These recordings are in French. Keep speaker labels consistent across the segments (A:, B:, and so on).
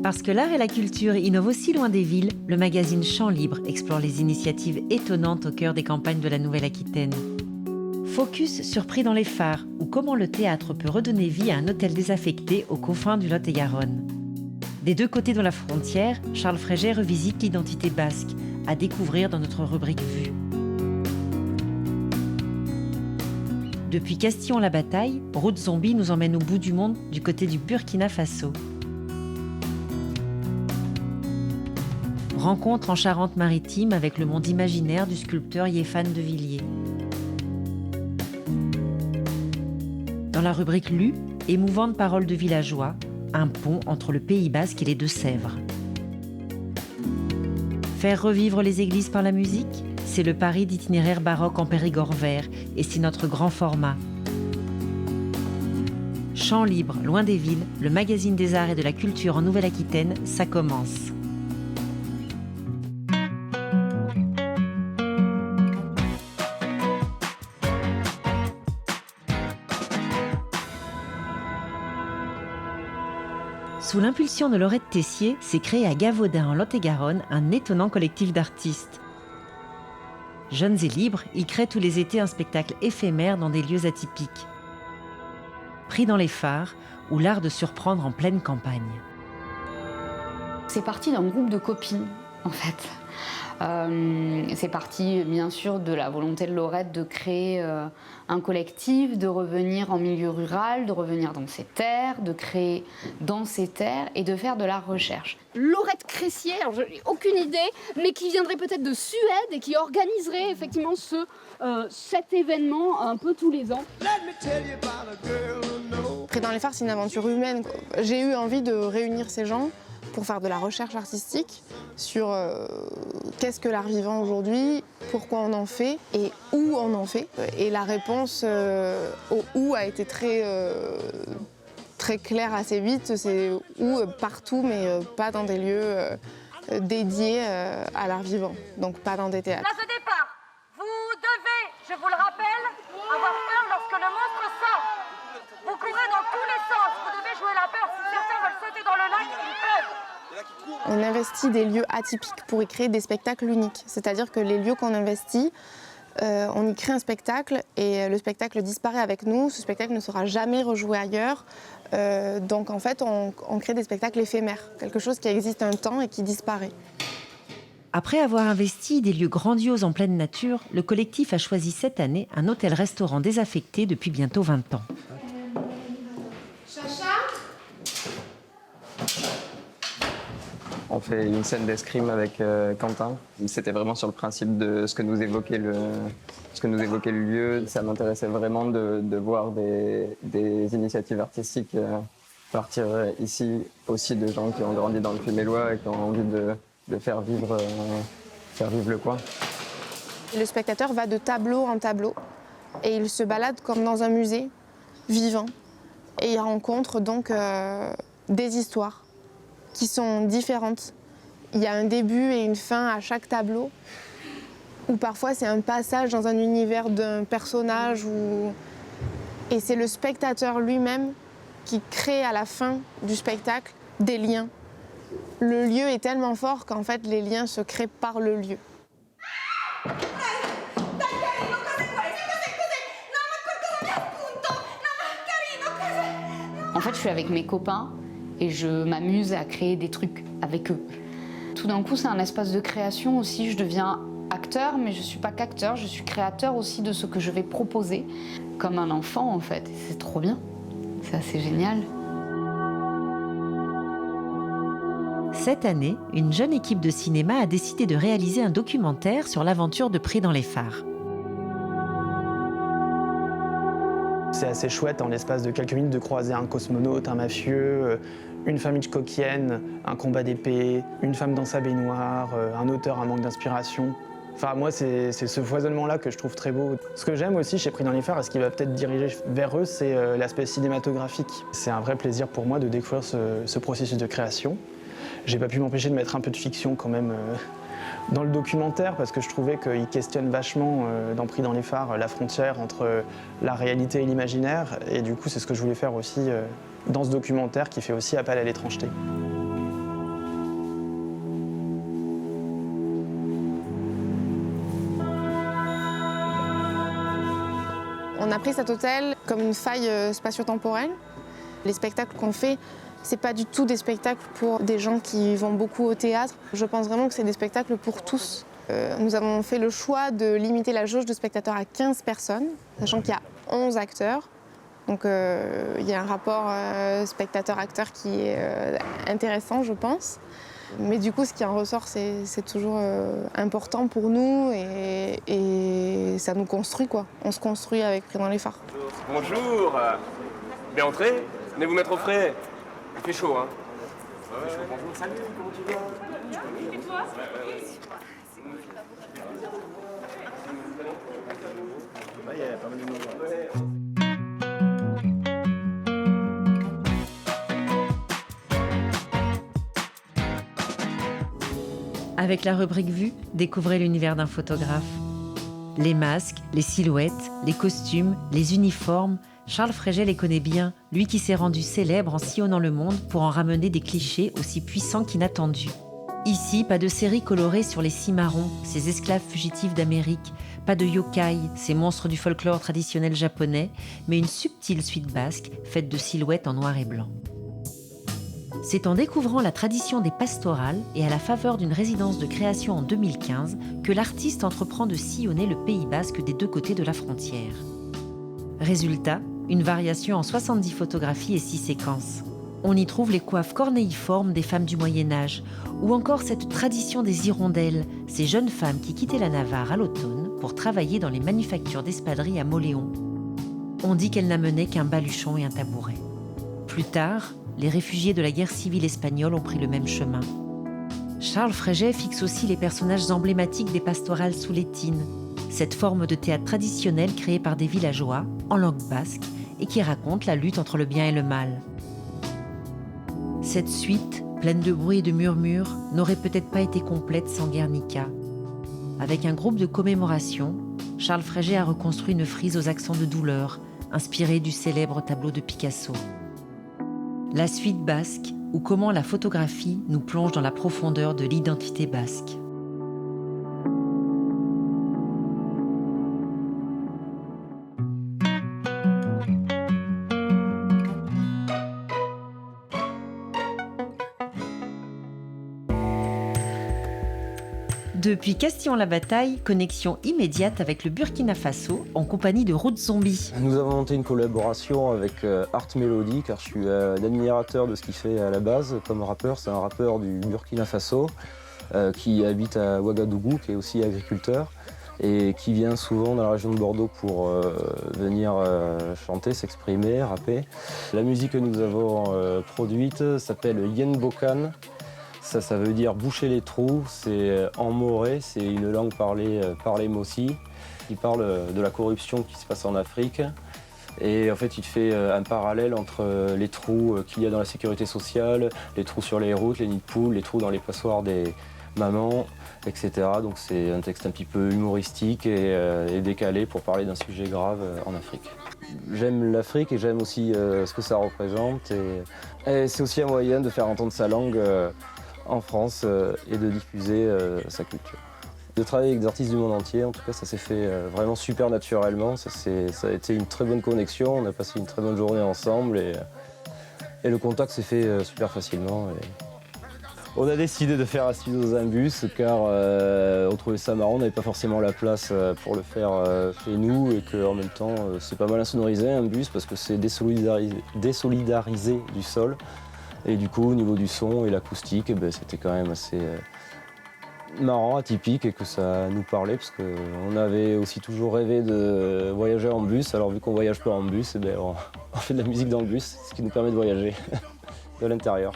A: Parce que l'art et la culture innovent aussi loin des villes, le magazine Champs Libres explore les initiatives étonnantes au cœur des campagnes de la Nouvelle-Aquitaine. Focus sur Pris dans les phares, ou comment le théâtre peut redonner vie à un hôtel désaffecté aux confins du Lot-et-Garonne. Des deux côtés de la frontière, Charles Fréget revisite l'identité basque, à découvrir dans notre rubrique Vue. Depuis Castillon-la-Bataille, Route Zombie nous emmène au bout du monde, du côté du Burkina Faso. Rencontre en Charente-Maritime avec le monde imaginaire du sculpteur Yéphane de Villiers. Dans la rubrique Lue, émouvantes paroles de villageois, un pont entre le Pays Basque et les Deux-Sèvres. Faire revivre les églises par la musique, c'est le pari d'itinéraire baroque en Périgord vert et c'est notre grand format. Champs libres, loin des villes, le magazine des arts et de la culture en Nouvelle-Aquitaine, ça commence. Sous l'impulsion de Laurette Tessier, s'est créé à Gavaudan, en Lot-et-Garonne, un étonnant collectif d'artistes. Jeunes et libres, ils créent tous les étés un spectacle éphémère dans des lieux atypiques. Pris dans les phares, ou l'art de surprendre en pleine campagne.
B: C'est parti d'un groupe de copines, en fait. C'est parti, bien sûr, de la volonté de Laurette de créer un collectif, de revenir en milieu rural, de revenir dans ses terres, de créer dans ses terres et de faire de la recherche.
C: Laurette Cressier, alors je n'ai aucune idée, mais qui viendrait peut-être de Suède et qui organiserait effectivement cet événement un peu tous les ans.
D: Pris dans les phares, c'est une aventure humaine. J'ai eu envie de réunir ces gens pour faire de la recherche artistique sur qu'est-ce que l'art vivant aujourd'hui, pourquoi on en fait et où on en fait. Et la réponse au où a été très claire assez vite, c'est où partout, mais pas dans des lieux dédiés à l'art vivant, donc pas dans des théâtres.
E: Place de départ, vous devez, je vous le rappelle, avoir peur lorsque le monstre sort. Vous courez dans tous les sens, vous devez jouer la peur. Si certains veulent sauter dans le lac, ils peuvent.
D: On investit des lieux atypiques pour y créer des spectacles uniques. C'est-à-dire que les lieux qu'on investit, on y crée un spectacle et le spectacle disparaît avec nous. Ce spectacle ne sera jamais rejoué ailleurs. Donc en fait, on crée des spectacles éphémères, quelque chose qui existe un temps et qui disparaît.
A: Après avoir investi des lieux grandioses en pleine nature, le collectif a choisi cette année un hôtel-restaurant désaffecté depuis bientôt 20 ans.
F: On fait une scène d'escrime avec Quentin. C'était vraiment sur le principe de ce que nous évoquait le lieu. Ça m'intéressait vraiment de voir des initiatives artistiques partir ici aussi de gens qui ont grandi dans le Puy-Mélois et qui ont envie de faire vivre le coin.
D: Le spectateur va de tableau en tableau et il se balade comme dans un musée vivant. Et il rencontre donc des histoires qui sont différentes. Il y a un début et une fin à chaque tableau, ou parfois c'est un passage dans un univers d'un personnage, et c'est le spectateur lui-même qui crée à la fin du spectacle des liens. Le lieu est tellement fort qu'en fait les liens se créent par le lieu.
B: En fait, je suis avec mes copains et je m'amuse à créer des trucs avec eux. Tout d'un coup, c'est un espace de création aussi. Je deviens acteur, mais je ne suis pas qu'acteur, je suis créateur aussi de ce que je vais proposer. Comme un enfant, en fait. C'est trop bien. C'est assez génial.
A: Cette année, une jeune équipe de cinéma a décidé de réaliser un documentaire sur l'aventure de Pris dans les phares.
G: C'est assez chouette en l'espace de quelques minutes de croiser un cosmonaute, un mafieux, une famille hitchcockienne, un combat d'épée, une femme dans sa baignoire, un auteur, un manque d'inspiration. Enfin, moi, c'est ce foisonnement-là que je trouve très beau. Ce que j'aime aussi chez Pris dans les phares, et ce qui va peut-être diriger vers eux, c'est l'aspect cinématographique. C'est un vrai plaisir pour moi de découvrir ce processus de création. J'ai pas pu m'empêcher de mettre un peu de fiction quand même dans le documentaire, parce que je trouvais qu'il questionne vachement, dans Pris dans les phares, la frontière entre la réalité et l'imaginaire. Et du coup, c'est ce que je voulais faire aussi dans ce documentaire qui fait aussi appel à l'étrangeté.
D: a pris cet hôtel comme une faille spatio-temporelle. Les spectacles qu'on fait, c'est pas du tout des spectacles pour des gens qui vont beaucoup au théâtre. Je pense vraiment que c'est des spectacles pour tous. Nous avons fait le choix de limiter la jauge de spectateurs à 15 personnes, sachant qu'il y a 11 acteurs. Donc il y a un rapport spectateur-acteur qui est intéressant, je pense. Mais du coup, ce qui en ressort, c'est toujours important pour nous et ça nous construit, quoi. On se construit avec Pris dans les phares.
H: Bonjour. Bien entré. Venez vous mettre au frais. Il fait chaud, hein. Il fait chaud. Bonjour, salut, comment tu vas? Et toi? Il y a pas mal de monde.
A: Avec la rubrique Vue, découvrez l'univers d'un photographe. Les masques, les silhouettes, les costumes, les uniformes, Charles Fréget les connaît bien, lui qui s'est rendu célèbre en sillonnant le monde pour en ramener des clichés aussi puissants qu'inattendus. Ici, pas de séries colorées sur les cimarrons, ces esclaves fugitifs d'Amérique, pas de yokai, ces monstres du folklore traditionnel japonais, mais une subtile suite basque faite de silhouettes en noir et blanc. C'est en découvrant la tradition des pastorales et à la faveur d'une résidence de création en 2015 que l'artiste entreprend de sillonner le Pays basque des deux côtés de la frontière. Résultat, une variation en 70 photographies et 6 séquences. On y trouve les coiffes cornéiformes des femmes du Moyen-Âge, ou encore cette tradition des hirondelles, ces jeunes femmes qui quittaient la Navarre à l'automne pour travailler dans les manufactures d'espadrilles à Moléon. On dit qu'elles n'amenaient qu'un baluchon et un tabouret. Plus tard, les réfugiés de la guerre civile espagnole ont pris le même chemin. Charles Fréget fixe aussi les personnages emblématiques des pastorales soulétines, cette forme de théâtre traditionnel créée par des villageois, en langue basque, et qui raconte la lutte entre le bien et le mal. Cette suite, pleine de bruit et de murmures, n'aurait peut-être pas été complète sans Guernica. Avec un groupe de commémoration, Charles Fréget a reconstruit une frise aux accents de douleur, inspirée du célèbre tableau de Picasso. La suite basque, ou comment la photographie nous plonge dans la profondeur de l'identité basque. Depuis Castillon-la-Bataille, connexion immédiate avec le Burkina Faso en compagnie de Route Zombie.
I: Nous avons monté une collaboration avec Art Melody, car je suis un admirateur de ce qu'il fait à la base comme rappeur. C'est un rappeur du Burkina Faso qui habite à Ouagadougou, qui est aussi agriculteur et qui vient souvent dans la région de Bordeaux pour venir chanter, s'exprimer, rapper. La musique que nous avons produite s'appelle Yen Bokan. Ça veut dire boucher les trous, c'est en moré, c'est une langue parlée par les Mossi. Il parle de la corruption qui se passe en Afrique. Et en fait, il fait un parallèle entre les trous qu'il y a dans la sécurité sociale, les trous sur les routes, les nids de poules, les trous dans les passoires des mamans, etc. Donc c'est un texte un petit peu humoristique et décalé pour parler d'un sujet grave en Afrique. J'aime l'Afrique et j'aime aussi ce que ça représente. Et c'est aussi un moyen de faire entendre sa langue en France et de diffuser sa culture. De travailler avec des artistes du monde entier, en tout cas ça s'est fait vraiment super naturellement, ça a été une très bonne connexion, on a passé une très bonne journée ensemble et le contact s'est fait super facilement. On a décidé de faire assis dans un bus car on trouvait ça marrant, on n'avait pas forcément la place pour le faire chez nous et qu'en même temps c'est pas mal insonorisé un bus parce que c'est désolidarisé du sol. Et du coup, au niveau du son et l'acoustique, c'était quand même assez marrant, atypique et que ça nous parlait parce qu'on avait aussi toujours rêvé de voyager en bus. Alors vu qu'on ne voyage pas en bus, on fait de la musique dans le bus, ce qui nous permet de voyager de l'intérieur.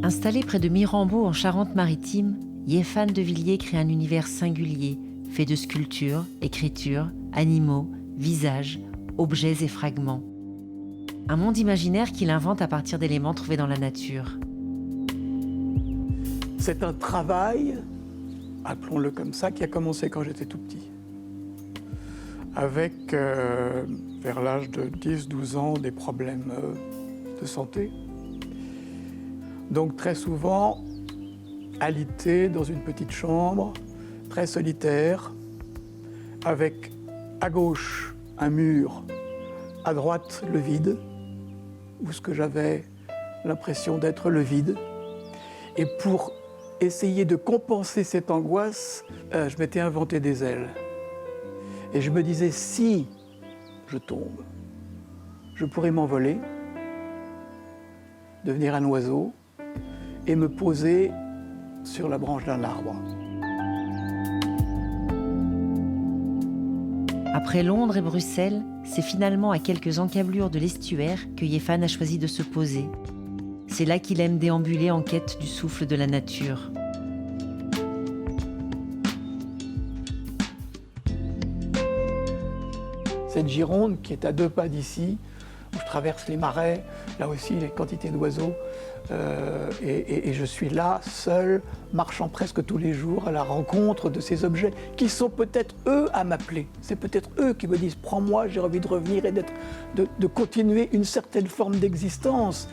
A: Installé près de Mirambeau en Charente-Maritime, Yéphane de Villiers crée un univers singulier, fait de sculptures, écritures, animaux, visages, objets et fragments. Un monde imaginaire qu'il invente à partir d'éléments trouvés dans la nature.
J: C'est un travail appelons-le comme ça, qui a commencé quand j'étais tout petit. Avec, vers l'âge de 10-12 ans, des problèmes de santé. Donc très souvent, alité dans une petite chambre, très solitaire, avec à gauche un mur, à droite le vide, où ce que j'avais l'impression d'être le vide. Et pour essayer de compenser cette angoisse, je m'étais inventé des ailes. Et je me disais, si je tombe, je pourrais m'envoler, devenir un oiseau et me poser sur la branche d'un arbre.
A: Après Londres et Bruxelles, c'est finalement à quelques encablures de l'estuaire que Yéfan a choisi de se poser. C'est là qu'il aime déambuler en quête du souffle de la nature.
J: Cette Gironde qui est à 2 pas d'ici, où je traverse les marais, là aussi les quantités d'oiseaux, et je suis là, seul, marchant presque tous les jours à la rencontre de ces objets qui sont peut-être eux à m'appeler. C'est peut-être eux qui me disent « prends-moi, j'ai envie de revenir et de continuer une certaine forme d'existence ».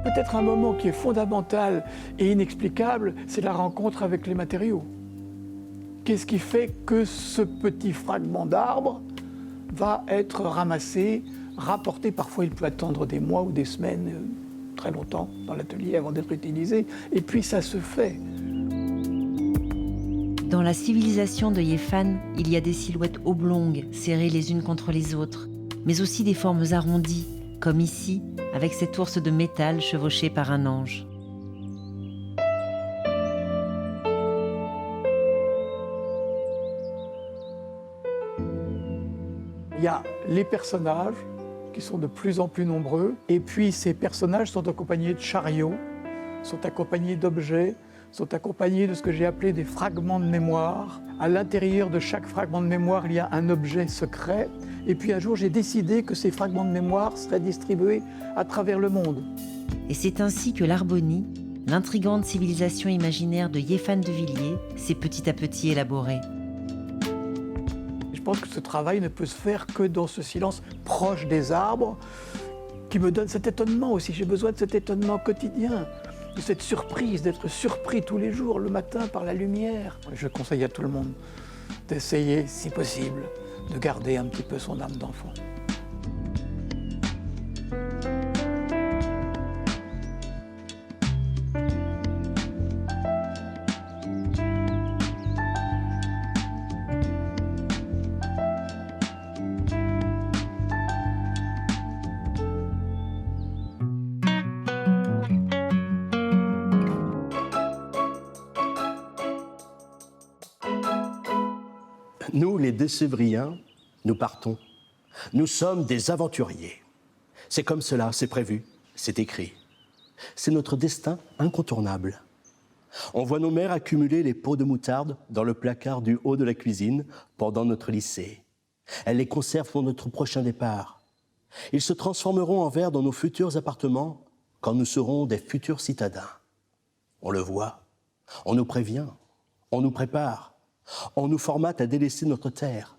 J: Peut-être un moment qui est fondamental et inexplicable, c'est la rencontre avec les matériaux. Qu'est-ce qui fait que ce petit fragment d'arbre va être ramassé, rapporté, parfois il peut attendre des mois ou des semaines, très longtemps dans l'atelier avant d'être utilisé, et puis ça se fait.
A: Dans la civilisation de Yéfan, il y a des silhouettes oblongues, serrées les unes contre les autres, mais aussi des formes arrondies, comme ici, avec cet ours de métal chevauché par un ange.
J: Il y a les personnages qui sont de plus en plus nombreux, et puis ces personnages sont accompagnés de chariots, sont accompagnés d'objets, sont accompagnés de ce que j'ai appelé des fragments de mémoire. À l'intérieur de chaque fragment de mémoire, il y a un objet secret. Et puis un jour, j'ai décidé que ces fragments de mémoire seraient distribués à travers le monde.
A: Et c'est ainsi que l'Arbonie, l'intrigante civilisation imaginaire de Yéfan de Villiers, s'est petit à petit élaborée.
J: Je pense que ce travail ne peut se faire que dans ce silence proche des arbres, qui me donne cet étonnement aussi. J'ai besoin de cet étonnement quotidien, de cette surprise, d'être surpris tous les jours, le matin, par la lumière. Je conseille à tout le monde d'essayer, si possible, de garder un petit peu son âme d'enfant.
K: Nous, les Décévriens, nous partons. Nous sommes des aventuriers. C'est comme cela, c'est prévu, c'est écrit. C'est notre destin incontournable. On voit nos mères accumuler les pots de moutarde dans le placard du haut de la cuisine pendant notre lycée. Elles les conservent pour notre prochain départ. Ils se transformeront en verre dans nos futurs appartements quand nous serons des futurs citadins. On le voit, on nous prévient, on nous prépare. On nous formate à délaisser notre terre,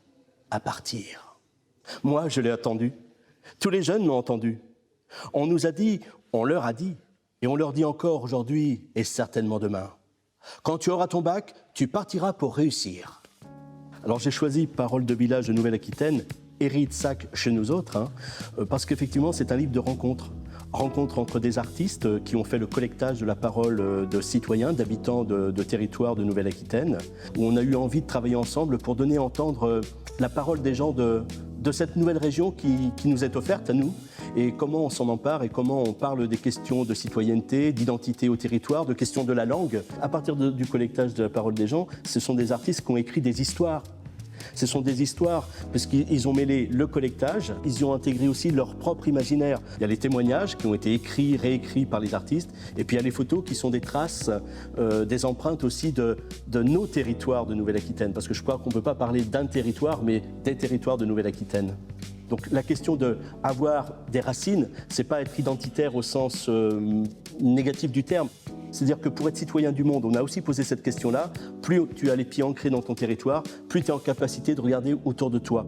K: à partir. Moi, je l'ai attendu. Tous les jeunes l'ont entendu. On nous a dit, on leur a dit, et on leur dit encore aujourd'hui et certainement demain. Quand tu auras ton bac, tu partiras pour réussir. Alors j'ai choisi Paroles de village de Nouvelle-Aquitaine, hérite sac chez nous autres, parce qu'effectivement c'est un livre de rencontres. Rencontres entre des artistes qui ont fait le collectage de la parole de citoyens, d'habitants de territoires de Nouvelle-Aquitaine, où on a eu envie de travailler ensemble pour donner à entendre la parole des gens de cette nouvelle région qui nous est offerte à nous, et comment on s'en empare et comment on parle des questions de citoyenneté, d'identité au territoire, de questions de la langue. À partir du collectage de la parole des gens, ce sont des artistes qui ont écrit des histoires. Ce sont des histoires parce qu'ils ont mêlé le collectage, ils y ont intégré aussi leur propre imaginaire. Il y a les témoignages qui ont été écrits, réécrits par les artistes, et puis il y a les photos qui sont des traces, des empreintes aussi de nos territoires de Nouvelle-Aquitaine, parce que je crois qu'on ne peut pas parler d'un territoire, mais des territoires de Nouvelle-Aquitaine. Donc la question d'avoir des racines, c'est pas être identitaire au sens négatif du terme. C'est-à-dire que pour être citoyen du monde, on a aussi posé cette question-là. Plus tu as les pieds ancrés dans ton territoire, plus tu es en capacité de regarder autour de toi.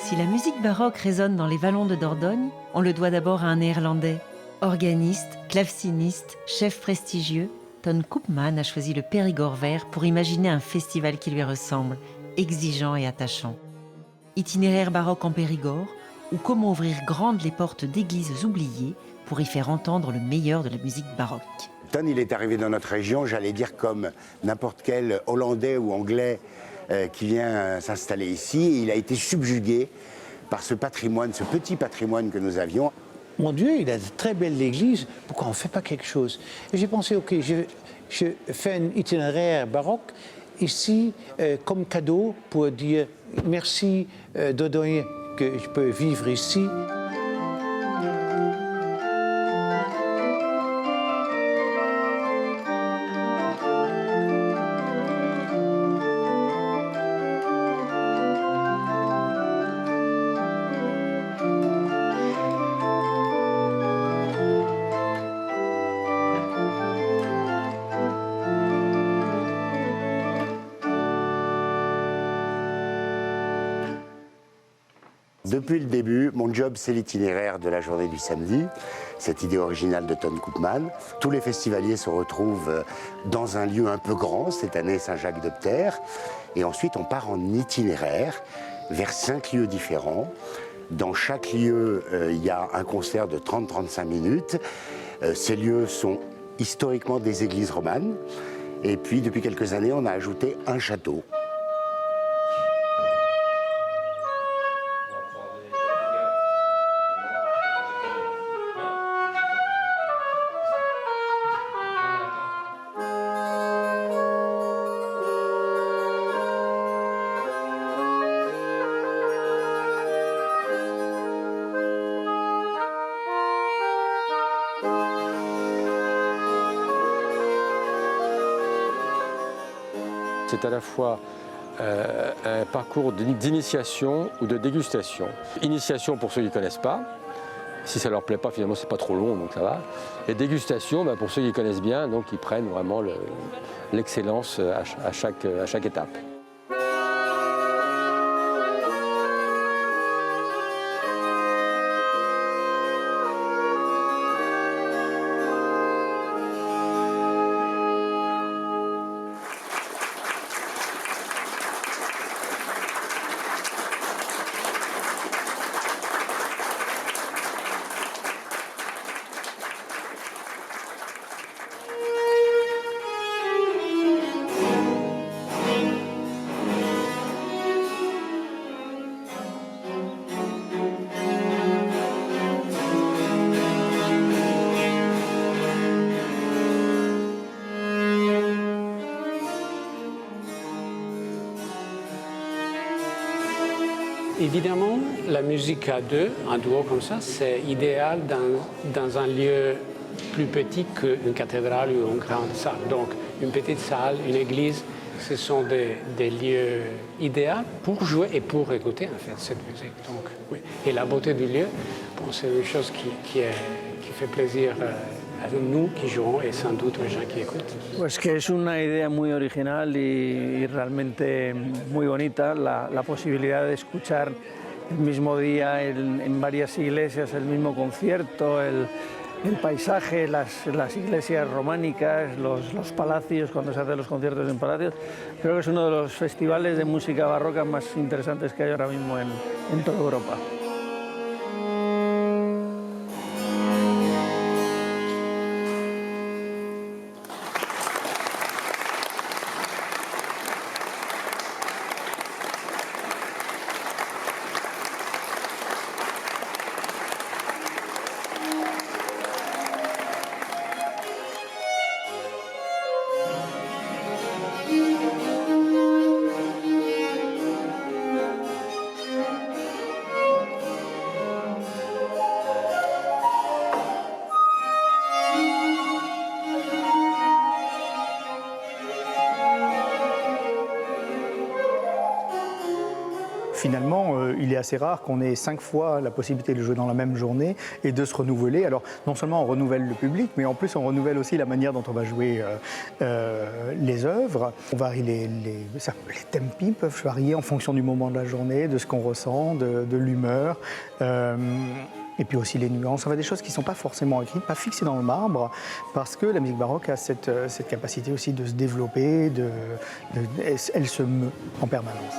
A: Si la musique baroque résonne dans les vallons de Dordogne, on le doit d'abord à un Néerlandais. Organiste, claveciniste, chef prestigieux, Ton Koopman a choisi le Périgord vert pour imaginer un festival qui lui ressemble, exigeant et attachant. Itinéraire baroque en Périgord, ou comment ouvrir grandes les portes d'églises oubliées pour y faire entendre le meilleur de la musique baroque.
L: Ton, il est arrivé dans notre région, j'allais dire comme n'importe quel Hollandais ou Anglais qui vient s'installer ici. Il a été subjugué par ce patrimoine, ce petit patrimoine que nous avions.
M: Mon Dieu, il a de très belles églises, pourquoi on ne fait pas quelque chose? Et j'ai pensé, ok, je fais un itinéraire baroque ici comme cadeau pour dire merci Dordogne que je peux vivre ici.
L: Depuis le début, mon job, c'est l'itinéraire de la journée du samedi, cette idée originale de Ton Koopman. Tous les festivaliers se retrouvent dans un lieu un peu grand, cette année Saint-Jacques-de-Pter, et ensuite on part en itinéraire vers 5 lieux différents. Dans chaque lieu, il y a un concert de 30-35 minutes. Ces lieux sont historiquement des églises romanes, et puis depuis quelques années, on a ajouté un château.
N: C'est à la fois un parcours d'initiation ou de dégustation. Initiation pour ceux qui ne connaissent pas. Si ça ne leur plaît pas, finalement, c'est pas trop long, donc ça va. Et dégustation, pour ceux qui connaissent bien, donc ils prennent vraiment l'excellence à chaque étape.
O: Évidemment, la musique à deux, un duo comme ça, c'est idéal dans un lieu plus petit qu'une cathédrale ou une grande salle. Donc, une petite salle, une église, ce sont des lieux idéaux pour jouer et pour écouter en fait cette musique. Donc, oui. Et la beauté du lieu, bon, c'est une chose qui fait plaisir a nous qui jouons et sans doute aux gens qui écoutent.
P: Pues que es una idea muy original y realmente muy bonita, la posibilidad de escuchar el mismo día en varias iglesias el mismo concierto, el paisaje, las iglesias románicas, los palacios, cuando se hacen los conciertos en palacios. Creo que es uno de los festivales de música barroca más interesantes que hay ahora mismo en toda Europa.
Q: finalement, il est assez rare qu'on ait 5 fois la possibilité de jouer dans la même journée et de se renouveler. Alors, non seulement on renouvelle le public, mais en plus on renouvelle aussi la manière dont on va jouer les œuvres. On varie les tempi peuvent varier en fonction du moment de la journée, de ce qu'on ressent, de l'humeur. Et puis aussi les nuances, enfin des choses qui ne sont pas forcément écrites, pas fixées dans le marbre, parce que la musique baroque a cette capacité aussi de se développer, elle se meut en permanence.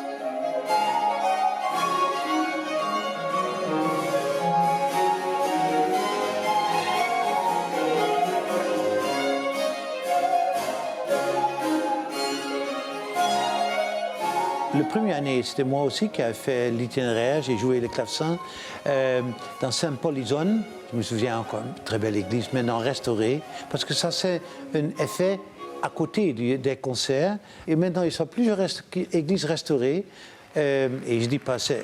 M: La première année, c'était moi aussi qui ai fait l'itinéraire. J'ai joué le clavecin dans Saint-Paul-Isonne. Je me souviens encore, une très belle église, maintenant restaurée. Parce que ça, c'est un effet à côté des concerts. Et maintenant, il y a plusieurs églises restaurées. Et je ne dis pas c'est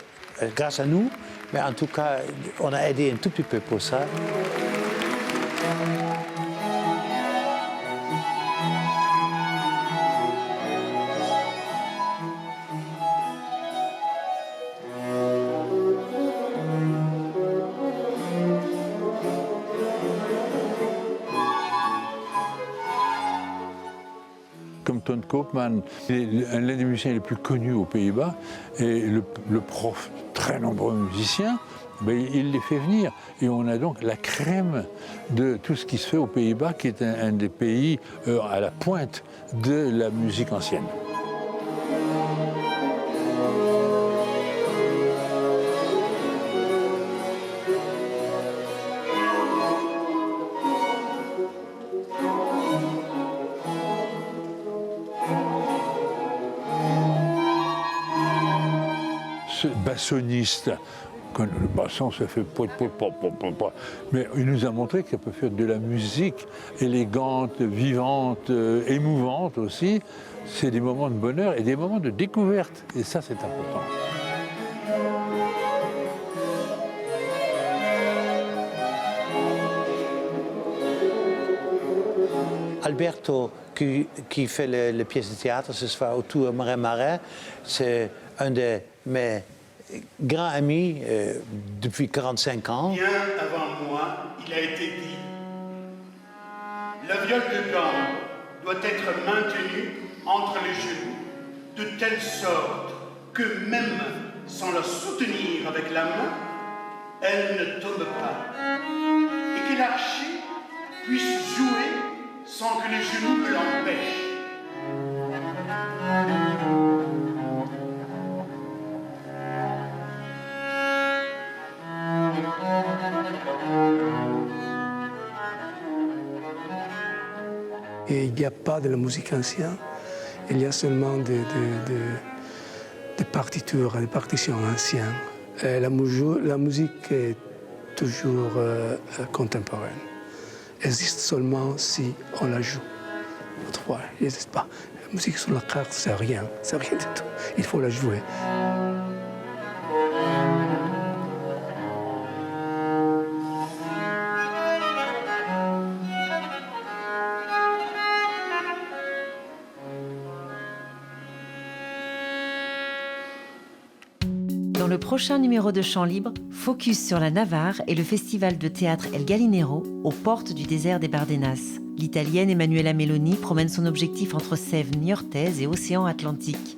M: grâce à nous, mais en tout cas, on a aidé un tout petit peu pour ça.
R: Comme Ton Koopman, l'un des musiciens les plus connus aux Pays-Bas, et le prof, très nombreux musiciens, il les fait venir. Et on a donc la crème de tout ce qui se fait aux Pays-Bas, qui est un des pays à la pointe de la musique ancienne. Ce bassoniste, quand le basson se fait mais il nous a montré qu'il peut faire de la musique élégante, vivante, émouvante aussi. C'est des moments de bonheur et des moments de découverte. Et ça, c'est important.
M: Alberto, qui fait les pièces de théâtre ce soir autour de Marais-Marais, c'est un de mes grands amis depuis 45 ans.
S: Bien avant moi, il a été dit la viole de gambe doit être maintenue entre les genoux de telle sorte que même sans la soutenir avec la main, elle ne tombe pas. Et que l'archer puisse jouer sans que les genoux ne l'empêchent.
T: Et il n'y a pas de la musique ancienne, il y a seulement des partitures, des partitions anciennes. Et la musique est toujours contemporaine. Elle existe seulement si on la joue. Autrefois, elle n'existe pas. La musique sur la carte, c'est rien du tout. Il faut la jouer.
A: Dans le prochain numéro de Chant Libre, focus sur la Navarre et le festival de théâtre El Gallinero aux portes du désert des Bardenas. L'Italienne Emanuela Meloni promène son objectif entre sève niortaise et océan Atlantique.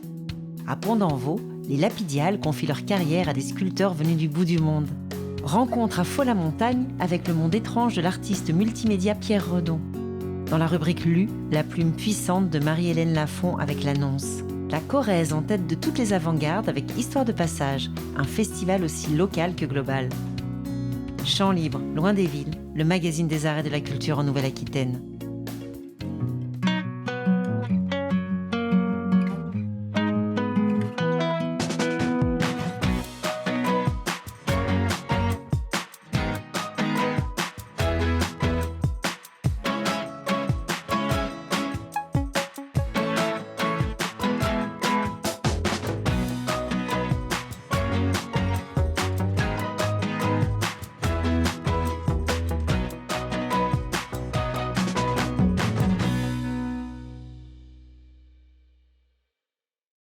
A: À Pont-d'Envaux, les Lapidiales confient leur carrière à des sculpteurs venus du bout du monde. Rencontre à Faux-la-Montagne avec le monde étrange de l'artiste multimédia Pierre Redon. Dans la rubrique Lu, la plume puissante de Marie-Hélène Lafont avec l'annonce. La Corrèze en tête de toutes les avant-gardes avec Histoire de passage, un festival aussi local que global. Chant Libre, loin des villes, le magazine des arts et de la culture en Nouvelle-Aquitaine.